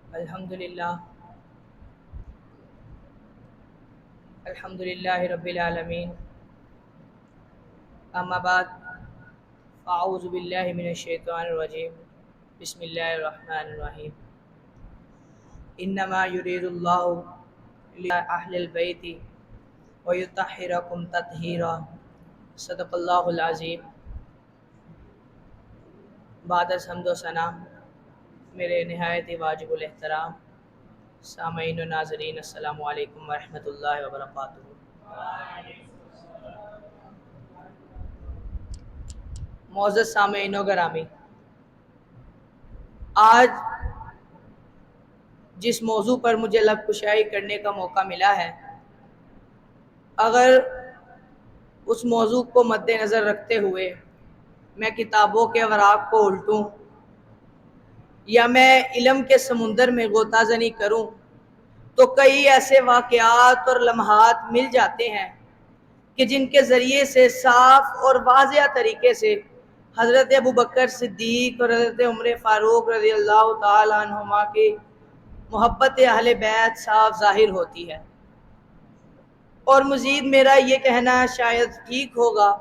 الحمدللہ رب العالمین، اما بعد فاعوذ باللہ من الشیطان الرجیم، بسم اللہ الرحمن الرحیم۔ انما یرید اللہ اہل البیت ویطہرکم تطہیرا، صدق اللہ العظیم۔ بعد از حمد و ثنا میرے نہایت واجب الاحترام سامعین و ناظرین، السلام علیکم ورحمۃ اللہ وبرکاتہ۔ معزز سامعین و گرامی، آج جس موضوع پر مجھے لب کشائی کرنے کا موقع ملا ہے، اگر اس موضوع کو مد نظر رکھتے ہوئے میں کتابوں کے اوراق کو الٹوں یا میں علم کے سمندر میں غوطہ زنی کروں تو کئی ایسے واقعات اور لمحات مل جاتے ہیں کہ جن کے ذریعے سے صاف اور واضح طریقے سے حضرت ابوبکر صدیق اور حضرت عمر فاروق رضی اللہ تعالیٰ عنہما کی محبت اہل بیت صاف ظاہر ہوتی ہے۔ اور مزید میرا یہ کہنا شاید ٹھیک ہوگا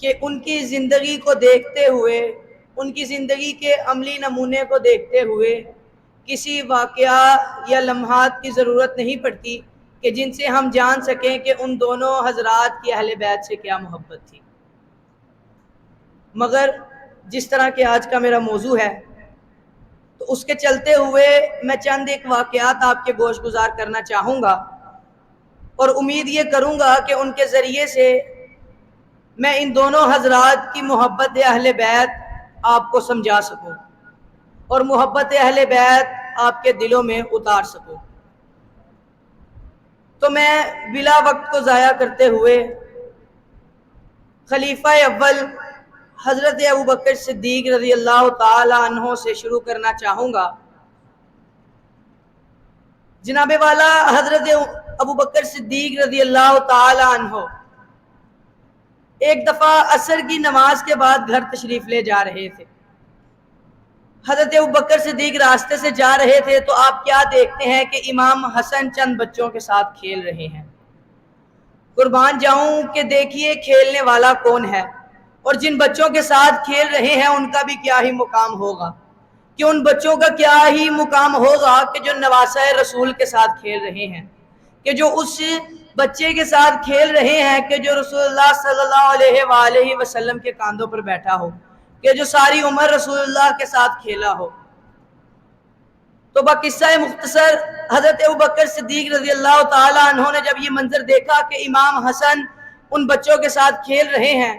کہ ان کی زندگی کو دیکھتے ہوئے، ان کی زندگی کے عملی نمونے کو دیکھتے ہوئے کسی واقعہ یا لمحات کی ضرورت نہیں پڑتی کہ جن سے ہم جان سکیں کہ ان دونوں حضرات کی اہل بیت سے کیا محبت تھی۔ مگر جس طرح کہ آج کا میرا موضوع ہے تو اس کے چلتے ہوئے میں چند ایک واقعات آپ کے گوش گزار کرنا چاہوں گا، اور امید یہ کروں گا کہ ان کے ذریعے سے میں ان دونوں حضرات کی محبت اہل بیت آپ کو سمجھا سکوں اور محبت اہل بیت آپ کے دلوں میں اتار سکوں۔ تو میں بلا وقت کو ضائع کرتے ہوئے خلیفہ اول حضرت ابوبکر صدیق رضی اللہ تعالی عنہ سے شروع کرنا چاہوں گا۔ جناب والا حضرت ابوبکر صدیق رضی اللہ تعالی عنہ ایک دفعہ عصر کی نماز کے بعد گھر تشریف لے جا رہے تھے۔ حضرت ابوبکر صدیق راستے سے جا رہے تھے تو آپ کیا دیکھتے ہیں کہ امام حسن چند بچوں کے ساتھ کھیل رہے ہیں۔ قربان جاؤں کہ دیکھیے کھیلنے والا کون ہے، اور جن بچوں کے ساتھ کھیل رہے ہیں ان کا بھی کیا ہی مقام ہوگا، کہ ان بچوں کا کیا ہی مقام ہوگا کہ جو نواسہ رسول کے ساتھ کھیل رہے ہیں، کہ جو اس بچے کے ساتھ کھیل رہے ہیں کہ جو رسول اللہ صلی اللہ علیہ وآلہ وسلم کے کاندھوں پر بیٹھا ہو، کہ جو ساری عمر رسول اللہ کے ساتھ کھیلا ہو۔ تو بقصہ مختصر حضرت ابوبکر صدیق رضی اللہ تعالی عنہ نے جب یہ منظر دیکھا کہ امام حسن ان بچوں کے ساتھ کھیل رہے ہیں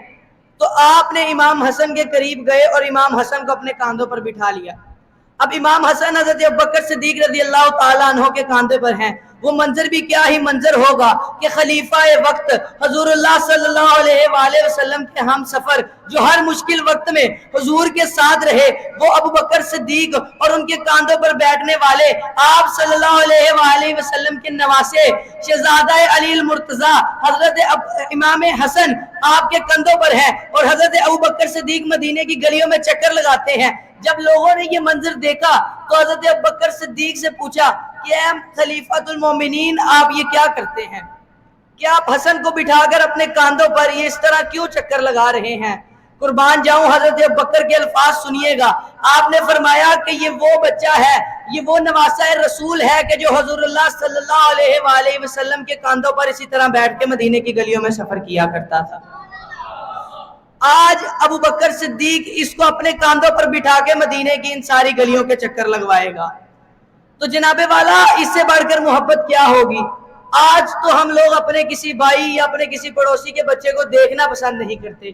تو آپ نے امام حسن کے قریب گئے اور امام حسن کو اپنے کاندھوں پر بٹھا لیا۔ اب امام حسن حضرت ابوبکر صدیق رضی اللہ تعالی عنہ کے کاندھے پر ہیں، وہ منظر بھی کیا ہی منظر ہوگا کہ خلیفہ وقت حضور اللہ صلی اللہ علیہ وآلہ وسلم کے ہم سفر جو ہر مشکل وقت میں حضور کے ساتھ رہے، وہ ابوبکر صدیق اور ان کے کاندھوں پر بیٹھنے والے آپ صلی اللہ علیہ وآلہ وسلم کے نواسے شہزادہ علی المرتضیٰ حضرت امام حسن آپ کے کندھوں پر ہے، اور حضرت ابوبکر صدیق مدینے کی گلیوں میں چکر لگاتے ہیں۔ جب لوگوں نے یہ منظر دیکھا تو حضرت ابوبکر صدیق سے پوچھا کہ اے خلیفۃ المومنین، آپ یہ کیا کرتے ہیں؟ کہ آپ حسن کو بٹھا کر اپنے کاندھوں پر یہ اس طرح کیوں چکر لگا رہے ہیں؟ قربان جاؤں حضرت ابوبکر کے الفاظ سنیے گا۔ آپ نے فرمایا کہ یہ وہ بچہ ہے، یہ وہ نواسہ رسول ہے کہ جو حضور اللہ صلی اللہ علیہ وآلہ وسلم کے کاندھوں پر اسی طرح بیٹھ کے مدینے کی گلیوں میں سفر کیا کرتا تھا۔ آج ابوبکر صدیق اس کو اپنے کاندھوں پر بٹھا کے مدینے کی ان ساری گلیوں کے چکر لگوائے گا، تو جناب والا اس سے بڑھ کر محبت کیا ہوگی؟ آج تو ہم لوگ اپنے کسی بھائی یا اپنے کسی پڑوسی کے بچے کو دیکھنا پسند نہیں کرتے۔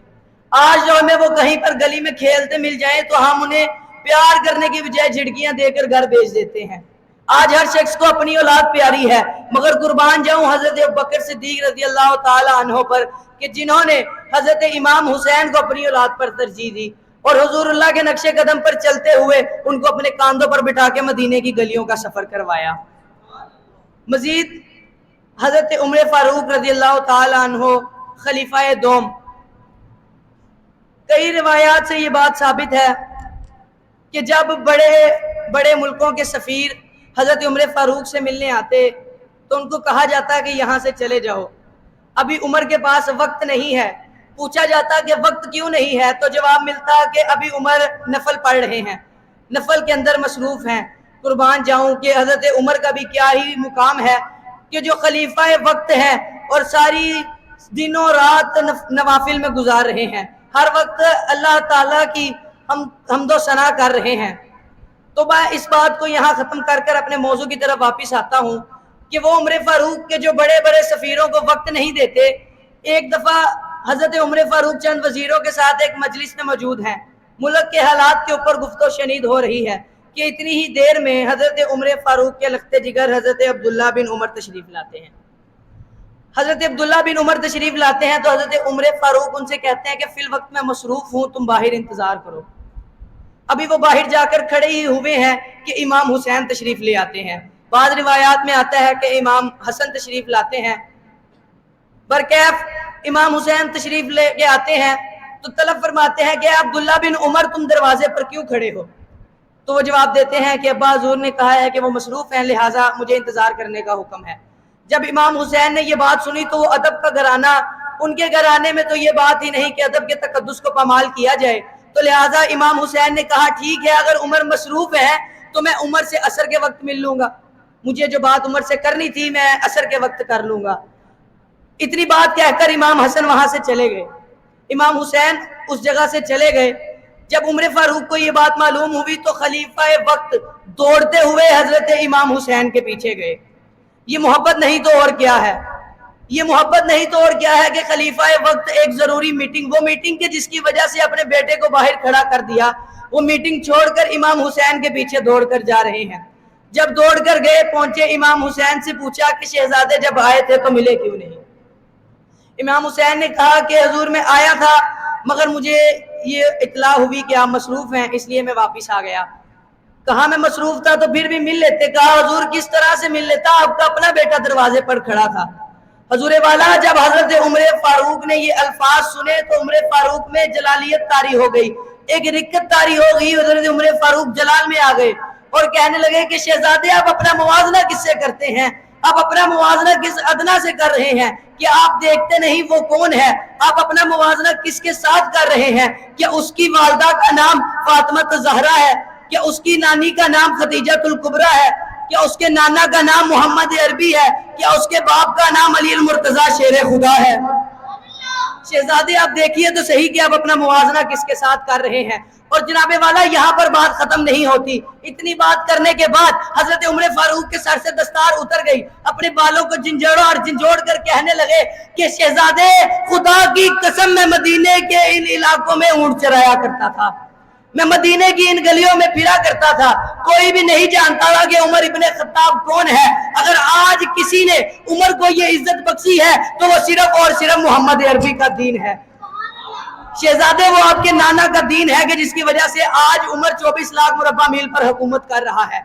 آج جو ہمیں وہ کہیں پر گلی میں کھیلتے مل جائیں تو ہم انہیں پیار کرنے کی بجائے جھڑکیاں دے کر گھر بھیج دیتے ہیں۔ آج ہر شخص کو اپنی اولاد پیاری ہے، مگر قربان جاؤں حضرت ابوبکر صدیق رضی اللہ تعالی عنہ پر کہ جنہوں نے حضرت امام حسین کو اپنی اولاد پر ترجیح دی اور حضور اللہ کے نقش قدم پر چلتے ہوئے ان کو اپنے کاندھوں پر بٹھا کے مدینے کی گلیوں کا سفر کروایا۔ مزید حضرت عمر فاروق رضی اللہ تعالی عنہ خلیفہ دوم، کئی روایات سے یہ بات ثابت ہے کہ جب بڑے بڑے ملکوں کے سفیر حضرت عمر فاروق سے ملنے آتے تو ان کو کہا جاتا کہ یہاں سے چلے جاؤ، ابھی عمر کے پاس وقت نہیں ہے۔ پوچھا جاتا کہ وقت کیوں نہیں ہے، تو جواب ملتا کہ ابھی عمر نفل پڑھ رہے ہیں، نفل کے اندر مصروف ہیں۔ قربان جاؤں کہ حضرت عمر کا بھی کیا ہی مقام ہے کہ جو خلیفہ وقت ہے اور ساری دنوں رات نوافل میں گزار رہے ہیں، ہر وقت اللہ تعالیٰ کی حمد و ثنا کر رہے ہیں۔ تو میں اس بات کو یہاں ختم کر کر اپنے موضوع کی طرف واپس آتا ہوں کہ وہ عمر فاروق کے جو بڑے بڑے سفیروں کو وقت نہیں دیتے۔ ایک دفعہ حضرت عمر فاروق چند وزیروں کے ساتھ ایک مجلس میں موجود ہیں، ملک کے حالات کے اوپر گفت و شنید ہو رہی ہے کہ اتنی ہی دیر میں حضرت عمر فاروق کے لخت جگر حضرت عبداللہ بن عمر تشریف لاتے ہیں۔ حضرت عبداللہ بن عمر تشریف لاتے ہیں تو حضرت عمر فاروق ان سے کہتے ہیں کہ فی الوقت میں مصروف ہوں، تم باہر انتظار کرو۔ ابھی وہ باہر جا کر کھڑے ہی ہوئے ہیں کہ امام حسین تشریف لے آتے ہیں۔ بعض روایات میں آتا ہے کہ امام حسن تشریف لاتے ہیں۔ برکیف امام حسین تشریف لے کے آتے ہیں تو طلب فرماتے ہیں کہ عبداللہ بن عمر تم دروازے پر کیوں کھڑے ہو؟ تو وہ جواب دیتے ہیں کہ ابا حضور نے کہا ہے کہ وہ مصروف ہیں، لہٰذا مجھے انتظار کرنے کا حکم ہے۔ جب امام حسین نے یہ بات سنی تو وہ ادب کا گھرانہ، ان کے گھرانے میں تو یہ بات ہی نہیں کہ ادب کے تقدس کو پامال کیا جائے، تو لہٰذا امام حسین نے کہا ٹھیک ہے، اگر عمر مصروف ہے تو میں عمر سے عصر کے وقت مل لوں گا، مجھے جو بات عمر سے کرنی تھی میں عصر کے وقت کر لوں گا۔ اتنی بات کہہ کر امام حسن وہاں سے چلے گئے، امام حسین اس جگہ سے چلے گئے۔ جب عمر فاروق کو یہ بات معلوم ہوئی تو خلیفہ وقت دوڑتے ہوئے حضرت امام حسین کے پیچھے گئے۔ یہ محبت نہیں تو اور کیا ہے، یہ محبت نہیں تو اور کیا ہے کہ خلیفہ وقت ایک ضروری میٹنگ، وہ میٹنگ کے جس کی وجہ سے اپنے بیٹے کو باہر کھڑا کر دیا، وہ میٹنگ چھوڑ کر امام حسین کے پیچھے دوڑ کر جا رہے ہیں۔ جب دوڑ کر گئے، پہنچے، امام حسین سے پوچھا کہ شہزادے جب آئے تھے تو ملے کیوں نہیں؟ امام حسین نے کہا کہ حضور میں آیا تھا مگر مجھے یہ اطلاع ہوئی کہ آپ مصروف ہیں، اس لیے میں واپس آ گیا۔ کہا میں مصروف تھا تو پھر بھی مل لیتے۔ کہا حضور کس طرح سے مل لیتا، آپ کا اپنا بیٹا دروازے پر کھڑا تھا۔ حضور والا جب حضرت عمر فاروق نے یہ الفاظ سنے تو عمر فاروق میں جلالیت طاری ہو گئی، ایک رکت طاری ہو گئی۔ حضرت عمر فاروق جلال میں آ گئے اور کہنے لگے کہ شہزادے آپ اپنا موازنہ کس سے کرتے ہیں، آپ اپنا موازنہ کس ادنا سے کر رہے ہیں کہ آپ دیکھتے نہیں وہ کون ہے، آپ اپنا موازنہ کس کے ساتھ کر رہے ہیں؟ کیا اس کی والدہ کا نام فاطمہ زہرا ہے؟ کیا اس کی نانی کا نام خدیجہ الکبریٰ ہے؟ کیا اس کے نانا کا نام محمد عربی ہے؟ کیا اس کے باپ کا نام علی المرتضیٰ شیر خدا ہے؟ شہزادے آپ دیکھیے تو صحیح کہ آپ اپنا موازنہ کس کے ساتھ کر رہے ہیں۔ اور جناب والا یہاں پر بات ختم نہیں ہوتی، اتنی بات کرنے کے بعد حضرت عمر فاروق کے سر سے دستار اتر گئی، اپنے بالوں کو جھنجھوڑ کر کہنے لگے کہ شہزادے خدا کی قسم میں مدینے کے ان علاقوں میں اونٹ چرایا کرتا تھا، میں مدینے کی ان گلیوں میں پھرا کرتا تھا، کوئی بھی نہیں جانتا تھا کہ عمر ابن خطاب کون ہے۔ اگر آج کسی نے عمر کو یہ عزت بخشی ہے تو وہ صرف اور صرف محمد عربی کا دین ہے۔ شہزادے وہ آپ کے نانا کا دین ہے کہ جس کی وجہ سے آج عمر 24 لاکھ مربع میل پر حکومت کر رہا ہے۔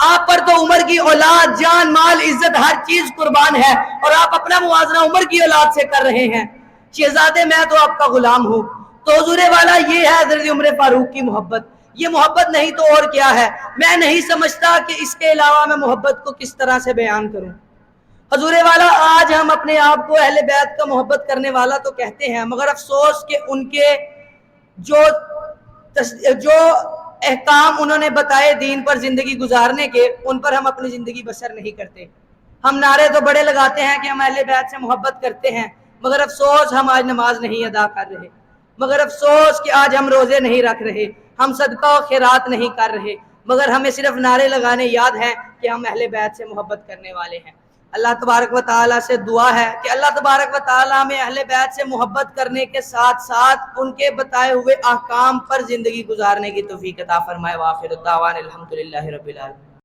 آپ پر تو عمر کی اولاد، جان، مال، عزت، ہر چیز قربان ہے اور آپ اپنا موازنہ عمر کی اولاد سے کر رہے ہیں۔ شہزادے میں تو آپ کا غلام ہوں۔ تو حضور والا یہ ہے حضرت عمر فاروق کی محبت، یہ محبت نہیں تو اور کیا ہے۔ میں نہیں سمجھتا کہ اس کے علاوہ میں محبت کو کس طرح سے بیان کروں۔ حضور والا آج ہم اپنے آپ کو اہل بیت کا محبت کرنے والا تو کہتے ہیں، مگر افسوس کہ ان کے جو احکام انہوں نے بتائے دین پر زندگی گزارنے کے، ان پر ہم اپنی زندگی بسر نہیں کرتے۔ ہم نعرے تو بڑے لگاتے ہیں کہ ہم اہل بیت سے محبت کرتے ہیں، مگر افسوس ہم آج نماز نہیں ادا کر رہے، مگر افسوس کہ آج ہم روزے نہیں رکھ رہے، ہم صدقہ و خیرات نہیں کر رہے، مگر ہمیں صرف نعرے لگانے یاد ہیں کہ ہم اہل بیت سے محبت کرنے والے ہیں۔ اللہ تبارک و تعالیٰ سے دعا ہے کہ اللہ تبارک و تعالیٰ ہمیں اہل بیت سے محبت کرنے کے ساتھ ساتھ ان کے بتائے ہوئے احکام پر زندگی گزارنے کی توفیق عطا فرمائے۔ وآخر دعوانا الحمدللہ رب العالمین۔